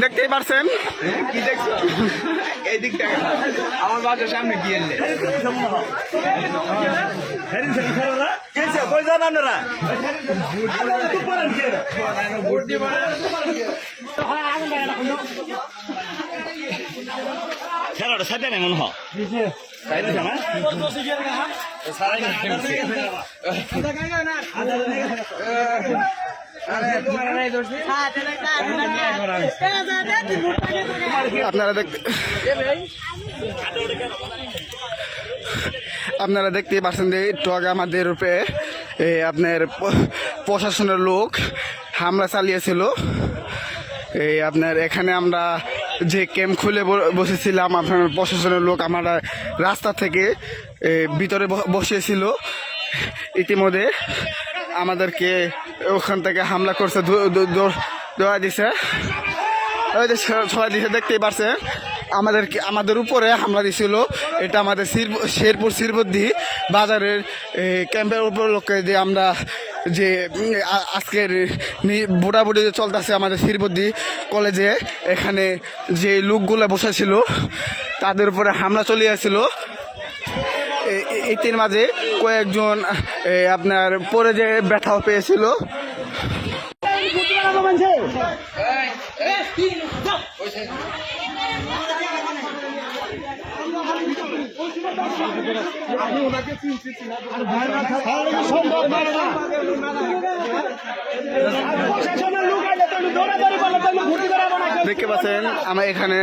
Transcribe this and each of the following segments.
দেখতেই পারছেন কি দেখছো এই দিকটা আমার বাসার সামনে গিয়ে খেলাটা সাথে নেই মনে হয় আপনারা দেখতেই পাচ্ছেন যে একটু আগে আমাদের উপরে আপনার প্রশাসনের লোক হামলা চালিয়েছিল। এই আপনার এখানে আমরা যে ক্যাম্প খুলে বসেছিলাম, আপনার প্রশাসনের লোক আমরা রাস্তা থেকে ভিতরে বসিয়েছিল। ইতিমধ্যে আমাদেরকে ওখান থেকে হামলা করছে, দৌড়া দিছে, সবাই দিছে। দেখতেই পারছেন আমাদের উপরে হামলা দিছিল। এটা আমাদের শেরপুর শিরবদ্দি বাজারের ক্যাম্পের উপর লোককে যে আমরা যে আজকের বুড়াবুড়ি চলতেছে আমাদের শিরবদ্দি কলেজে, এখানে যে লোকগুলো বসেছিল তাদের উপরে হামলা চলে আসছিল। এর মাঝে কয়েকজন আপনার পরে যে ব্যথাও পেয়েছিল। দেখতে পাচ্ছেন আমার এখানে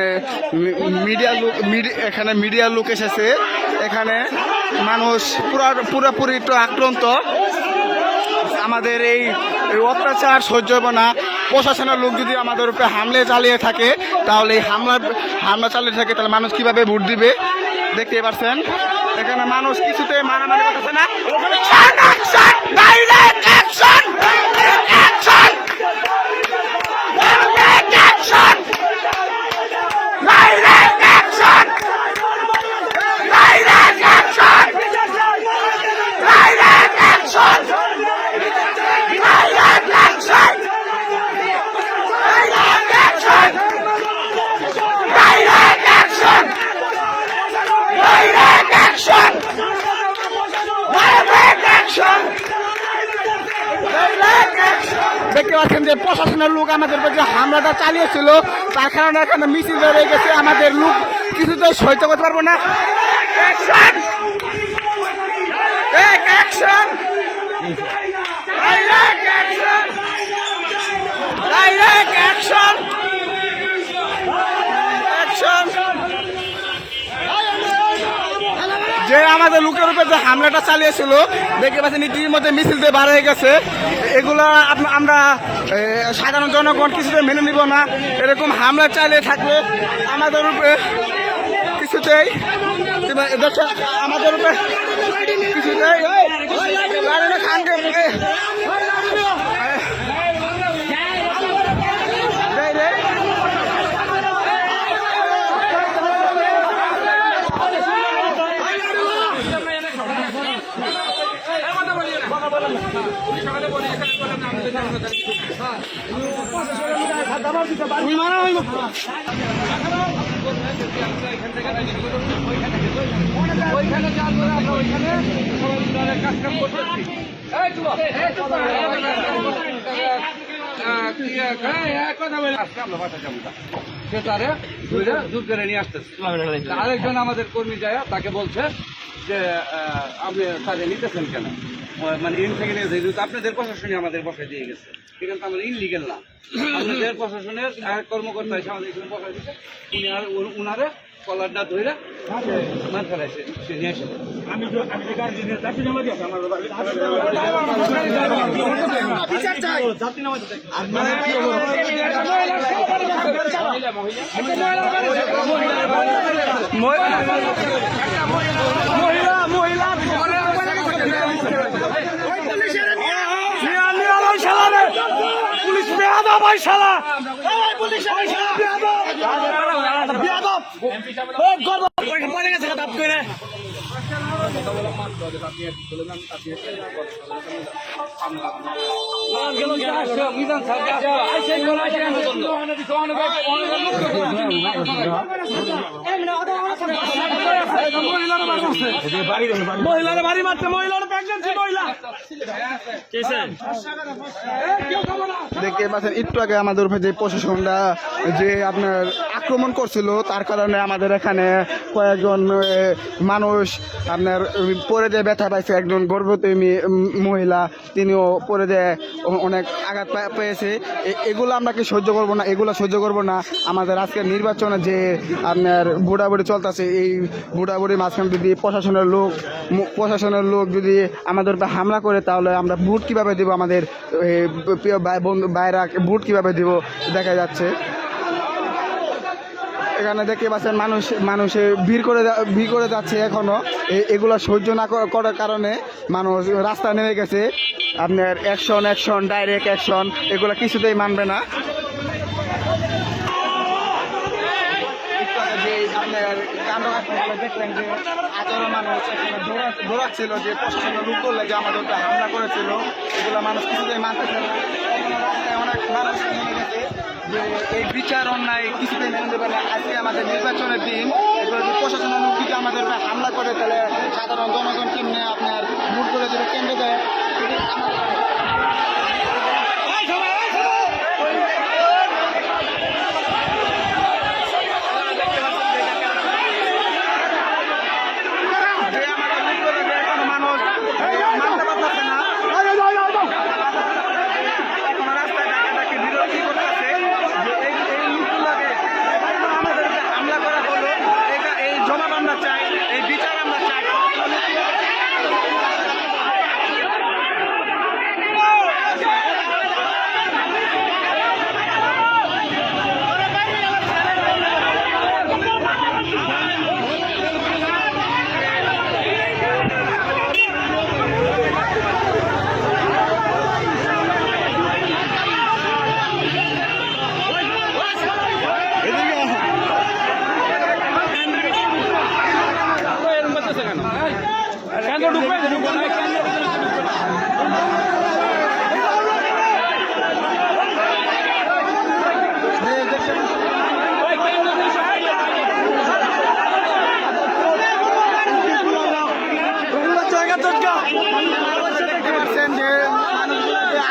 মিডিয়ার লোক এসেছে। এখানে মানুষ পুরোপুরি একটু আক্রান্ত। আমাদের এই অত্যাচার সহ্য হবে না। প্রশাসনের লোক যদি আমাদের উপরে হামলে চালিয়ে থাকে, তাহলে এই হামলা চালিয়ে থাকে, তাহলে মানুষ কিভাবে ভোট দিবে? দেখতে পাচ্ছেন এখানে মানুষ কিছুতে মানামানি করতেছে না। দেখতে পাচ্ছেন যে প্রশাসনের লোক আমাদের উপর যে হামলাটা চালিয়েছিল, তার কারণে এখানে মিছিল বেড়ে গেছে। আমাদের লোক কিছুতে সহ্য করতে পারবো না। যে আমাদের লোকের উপরে যে হামলাটা চালিয়েছিল, দেখতে পাচ্ছেন ইতিমধ্যে মিছিল দিয়ে বার হয়ে গেছে। এগুলো আমরা সাধারণ জনগণ কিছুতে মেনে নিব না। এরকম হামলা চালিয়ে থাকলে আমাদের উপরে কিছুতেই আমাদের উপরে কিছুতেই আরেকজন আমাদের কর্মী যায়, তাকে বলছে যে আপনি তাকে নিতেছেন কেন, মানে ইন থেকে নিয়েছে। আপনাদের প্রশাসনই আমাদের বসায় দিয়ে গেছে, এখানে তো আমরা ইনলিগেল না। আপনাদের প্রশাসনের কর্মকর্তা এসে আমাদের এখানে বসায় দিচ্ছে। উনি আর উনারে কলারটা ধরে মার ফেলাইছে, সে নিয়ে এসে পুলিশ বেয়াদব ভাই শালা, পুলিশ বেয়াদব মিজান মহিলার বাড়ি মারছে, মহিলার প্রেগনেন্সি মহিলা। দেখতে পাচ্ছেন একটু আগে আমাদের উপরে যে প্রশাসনরা যে আপনার আক্রমণ করছিল, তার কারণে আমাদের এখানে কয়েকজন মানুষ আপনার পরে যে ব্যথা পাইছে। একজন গর্ভবতী মহিলা, তিনিও পরে যে অনেক আঘাত পেয়েছে। এগুলো আমরা কি সহ্য করবো না? এগুলো সহ্য করবো না। আমাদের আজকের নির্বাচনে যে আপনার বুড়াবুড়ি চলতেছে, এই বুড়াবুড়ি মাঝখানে যদি প্রশাসনের লোক যদি আমাদের উপর হামলা করে, তাহলে আমরা ভোট কিভাবে দেবো? আমাদের প্রিয় ভাই বন্ধু ভাইরা ভোট কিভাবে দেবো দেখা যাচ্ছে। এখানে দেখতে পাচ্ছেন মানুষে ভিড় করে যাচ্ছে এখনো। এগুলো সহ্য না করার কারণে মানুষ রাস্তা নেমে গেছে। আপনার অ্যাকশন ডাইরেক্ট অ্যাকশন এগুলো কিছুতেই মানবে না। দেখলেন যে 18 মানুষ দৌড়াচ্ছিল, যে প্রশাসনের লোক করলে যে আমাদের উপরে হামলা করেছিল, এগুলো মানুষ কিছুতেই মানতেছে না। অনেক মানুষ নেমে গেছে যে এই বিচার অন্যায় কিছুতেই মেনে দেবে না। আজকে আমাদের নির্বাচনের দিন, এগুলো যদি প্রশাসনের লোক যদি আমাদের উপরে হামলা করে, তাহলে সাধারণ জনগণ কেমনে আপনার ভোট করে দেবে, কেন্দ্রে দেয়।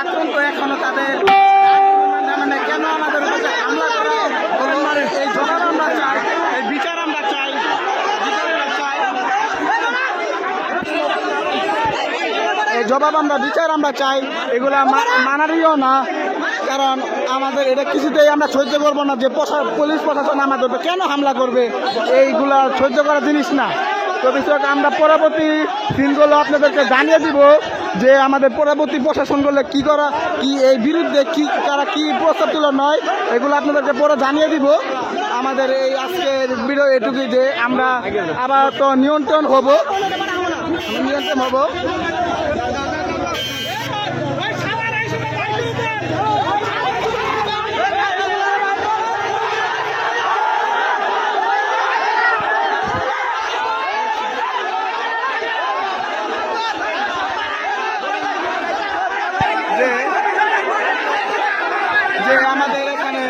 আতঙ্ক এখনো তাদের, মানে কেন আমাদের উপরে হামলা করা হলো, এই জবাব আমরা চাই, এই বিচার আমরা চাই, এই জবাব আমরা বিচার আমরা চাই। এগুলা মানারিও না, কারণ আমাদের এটা কিছুতেই আমরা সহ্য করবো না যে পুলিশ প্রশাসন আমাদের উপরে কেন হামলা করবে। এইগুলা সহ্য করার জিনিস না। তো বিষয়ক আমরা পরবর্তী দিনগুলো আপনাদেরকে জানিয়ে দিব যে আমাদের পরবর্তী প্রশাসনগুলো কি এই বিরুদ্ধে তারা কি প্রস্তাব তুলে নয়, এগুলো আপনাদেরকে পরে জানিয়ে দিব। আমাদের এই আজকের ভিডিও এটুকুই যে আমরা আবার তো নিয়ন্ত্রণ হব। যে আমাদের এখানে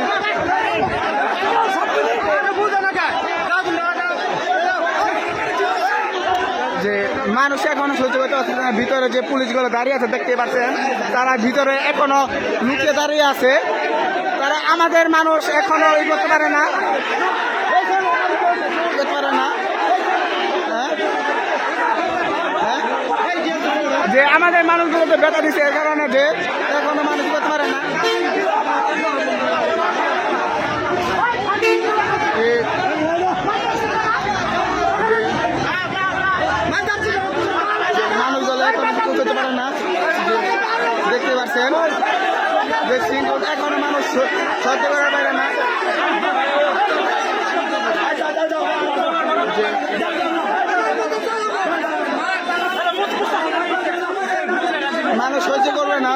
যে মানুষ এখনো সহ্য করতে পারছে না। ভিতরে যে পুলিশগুলো দাঁড়িয়ে আছে দেখতে পাচ্ছেন, তারা ভিতরে এখনো লুকিয়ে দাঁড়িয়ে আছে। তারা আমাদের মানুষ এখনো ই করতে পারে না, যে আমাদের মানুষগুলোকে ব্যথা দিচ্ছে এ কারণে যে এখনো মানুষ করতে পারে না। মানুষগুলো এখন করতে পারে না, দেখতে পাচ্ছেন যে সিঙ্গুল এখনো মানুষ সহ্য করতে পারে না। মানুষ সহ্য করবে না।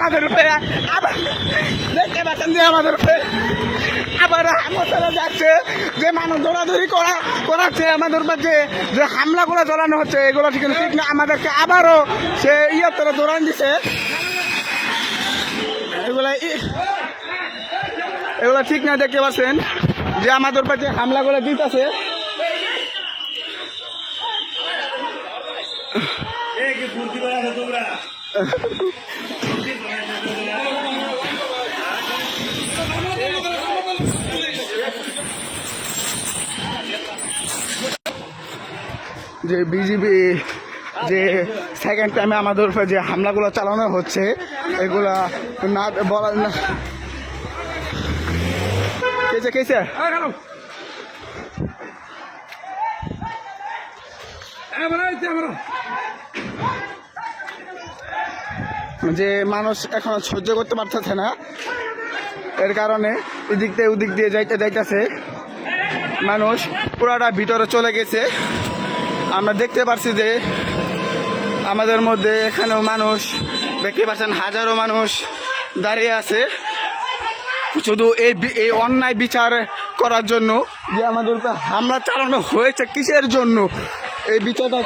আমাদের উপরে আবার দেখতে পাচ্ছেন যে আমাদের উপরে আবার হামলা চালা যাচ্ছে, যে মানুষ দৌড়াদৌড়ি করাচ্ছে আমাদের উপর, যে হামলাগুলো চালানো হচ্ছে এগুলো ঠিক না। আমাদেরকে আবারও সে ইয়ে দৌড়ান দিছে। এগুলো ঠিক না, দেখতে পাচ্ছেন যে আমাদের উপর যে হামলাগুলো দিতেছে। যে বিজিবি যে সেকেন্ড টাইমে আমাদের উপরে যে হামলাগুলো চালানো হচ্ছে এগুলা না বলার না। কেছে যে মানুষ এখন সহ্য করতে পারতেছে না, এর কারণে এদিক দিয়ে ওদিক দিয়ে যাইতেছে। মানুষ পুরাটা ভিতরে চলে গেছে। আমরা দেখতে পাচ্ছি যে আমাদের মধ্যে এখানেও মানুষ দেখতে পাচ্ছেন, হাজারো মানুষ দাঁড়িয়ে আছে শুধু এই অন্যায় বিচার করার জন্য, যে আমাদের উপর হামলা চালানো হয়েছে কিসের জন্য, এই বিচারটা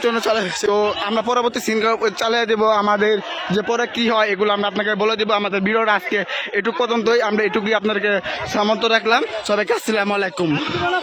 জন্য চালা হয়েছে। তো আমরা পরবর্তী সিন চালিয়ে দেবো, আমাদের যে পরে কি হয় এগুলো আমরা আপনাকে বলে দেবো। আমাদের ভিডিওটা আজকে এটুকু পর্যন্তই, আমরা এটুকুই আপনাদেরকে সামন্ত রাখলাম। সবাইকে আসসালামু আলাইকুম।